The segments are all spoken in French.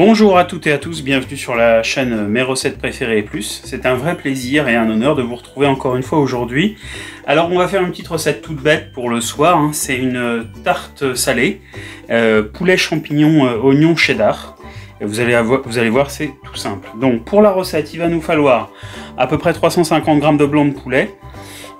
Bonjour à toutes et à tous, bienvenue sur la chaîne Mes recettes préférées et plus. C'est un vrai plaisir et un honneur de vous retrouver encore une fois aujourd'hui. Alors on va faire une petite recette toute bête pour le soir, hein. C'est une tarte salée, poulet champignon oignon cheddar. Et vous allez voir, c'est tout simple. Donc pour la recette, il va nous falloir à peu près 350 g de blanc de poulet.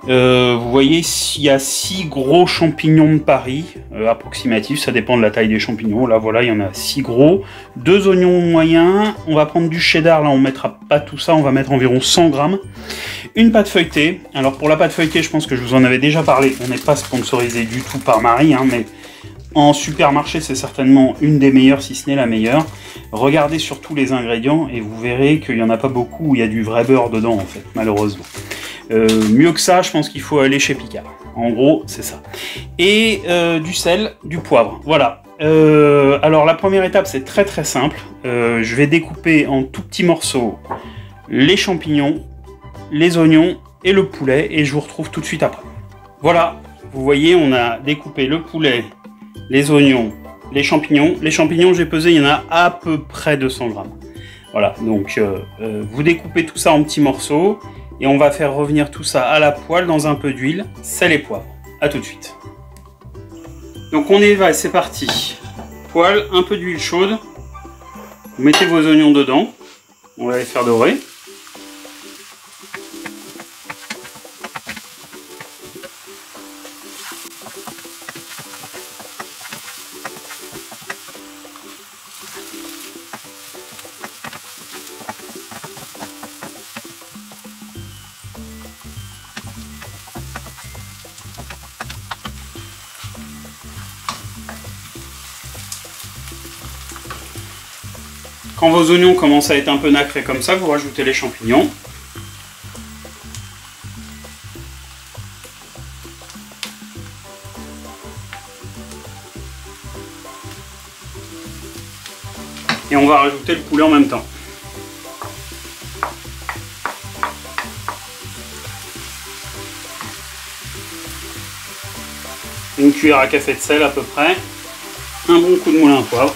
Vous voyez, il y a 6 gros champignons de Paris, approximatifs, ça dépend de la taille des champignons. Là voilà, il y en a 6 gros, 2 oignons moyens, on va prendre du cheddar, là on mettra pas tout ça, on va mettre environ 100 g. Une pâte feuilletée, alors pour la pâte feuilletée, je pense que je vous en avais déjà parlé, on n'est pas sponsorisé du tout par Marie, hein, mais en supermarché c'est certainement une des meilleures, si ce n'est la meilleure. Regardez surtout les ingrédients et vous verrez qu'il n'y en a pas beaucoup où il y a du vrai beurre dedans en fait, malheureusement. Mieux que ça, je pense qu'il faut aller chez Picard. En gros, c'est ça. Et du sel, du poivre. Voilà. Alors la première étape, c'est très très simple. Je vais découper en tout petits morceaux les champignons, les oignons et le poulet. Et je vous retrouve tout de suite après. Voilà. Vous voyez, on a découpé le poulet, les oignons, les champignons. Les champignons, j'ai pesé, il y en a à peu près 200 g. Voilà. Donc, vous découpez tout ça en petits morceaux. Et on va faire revenir tout ça à la poêle dans un peu d'huile, sel et poivre. A tout de suite. Donc on y va, c'est parti. Poêle, un peu d'huile chaude. Vous mettez vos oignons dedans. On va les faire dorer. Quand vos oignons commencent à être un peu nacrés comme ça, vous rajoutez les champignons. Et on va rajouter le poulet en même temps. Une cuillère à café de sel à peu près. Un bon coup de moulin à poivre.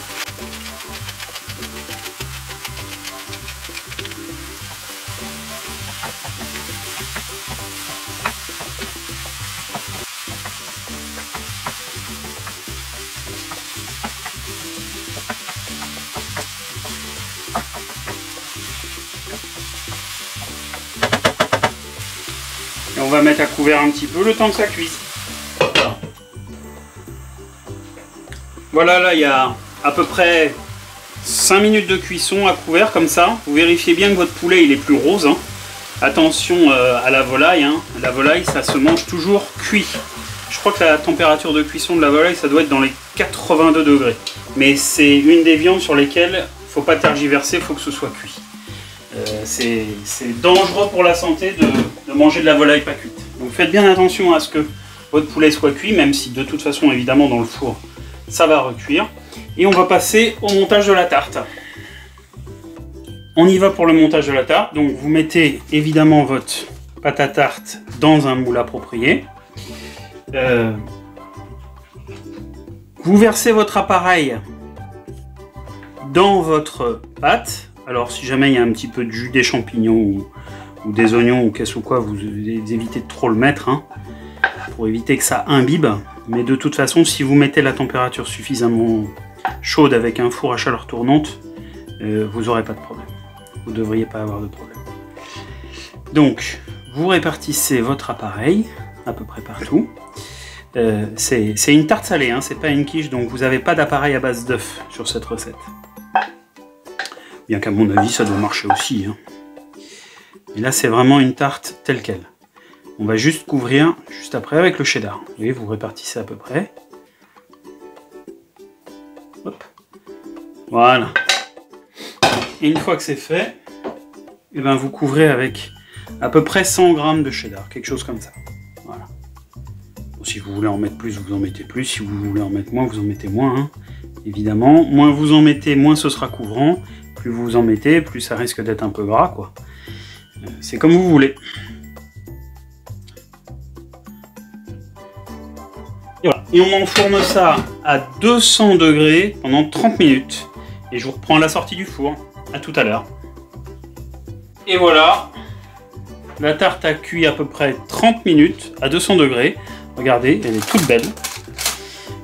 Et on va mettre à couvert un petit peu le temps que ça cuise. Voilà, là il y a à peu près 5 minutes de cuisson à couvert comme ça. Vous vérifiez bien que votre poulet il est plus rose, hein. Attention à la volaille, hein. La volaille ça se mange toujours cuit. Je crois que la température de cuisson de la volaille ça doit être dans les 82 degrés. Mais c'est une des viandes sur lesquelles il ne faut pas tergiverser, il faut que ce soit cuit. C'est dangereux pour la santé de manger de la volaille pas cuite. Donc faites bien attention à ce que votre poulet soit cuit, même si de toute façon évidemment dans le four ça va recuire. Et on va passer au montage de la tarte. On y va pour le montage de la tarte. Donc vous mettez évidemment votre pâte à tarte dans un moule approprié. Vous versez votre appareil dans votre pâte. Alors si jamais il y a un petit peu de jus des champignons ou des oignons ou qu'est-ce ou quoi, vous évitez de trop le mettre, hein, pour éviter que ça imbibe. Mais de toute façon, si vous mettez la température suffisamment chaude avec un four à chaleur tournante, vous n'aurez pas de problème. Vous ne devriez pas avoir de problème. Donc, vous répartissez votre appareil à peu près partout. C'est une tarte salée, hein, c'est pas une quiche, donc vous n'avez pas d'appareil à base d'œuf sur cette recette. Bien qu'à mon avis, ça doit marcher aussi, hein. Et là, c'est vraiment une tarte telle qu'elle. On va juste couvrir juste après avec le cheddar. Vous voyez, vous répartissez à peu près. Hop. Voilà. Et une fois que c'est fait, eh ben, vous couvrez avec à peu près 100 g de cheddar, quelque chose comme ça. Voilà. Bon, si vous voulez en mettre plus, vous en mettez plus. Si vous voulez en mettre moins, vous en mettez moins, hein. Évidemment, moins vous en mettez, moins ce sera couvrant. Plus vous en mettez, plus ça risque d'être un peu gras, quoi. C'est comme vous voulez. Et, voilà. Et on enfourne ça à 200 degrés pendant 30 minutes. et je vous reprends à la sortie du four. À tout à l'heure. Et voilà, la tarte a cuit à peu près 30 minutes à 200 degrés. Regardez, elle est toute belle.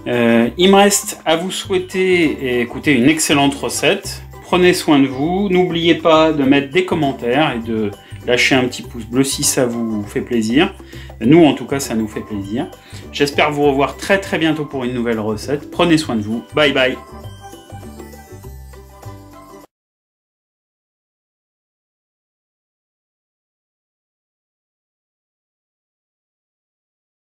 Il me reste à vous souhaiter et écouter une excellente recette. Prenez soin de vous. N'oubliez pas de mettre des commentaires et de lâcher un petit pouce bleu si ça vous fait plaisir. Nous, en tout cas, ça nous fait plaisir. J'espère vous revoir très bientôt pour une nouvelle recette. Prenez soin de vous. Bye bye.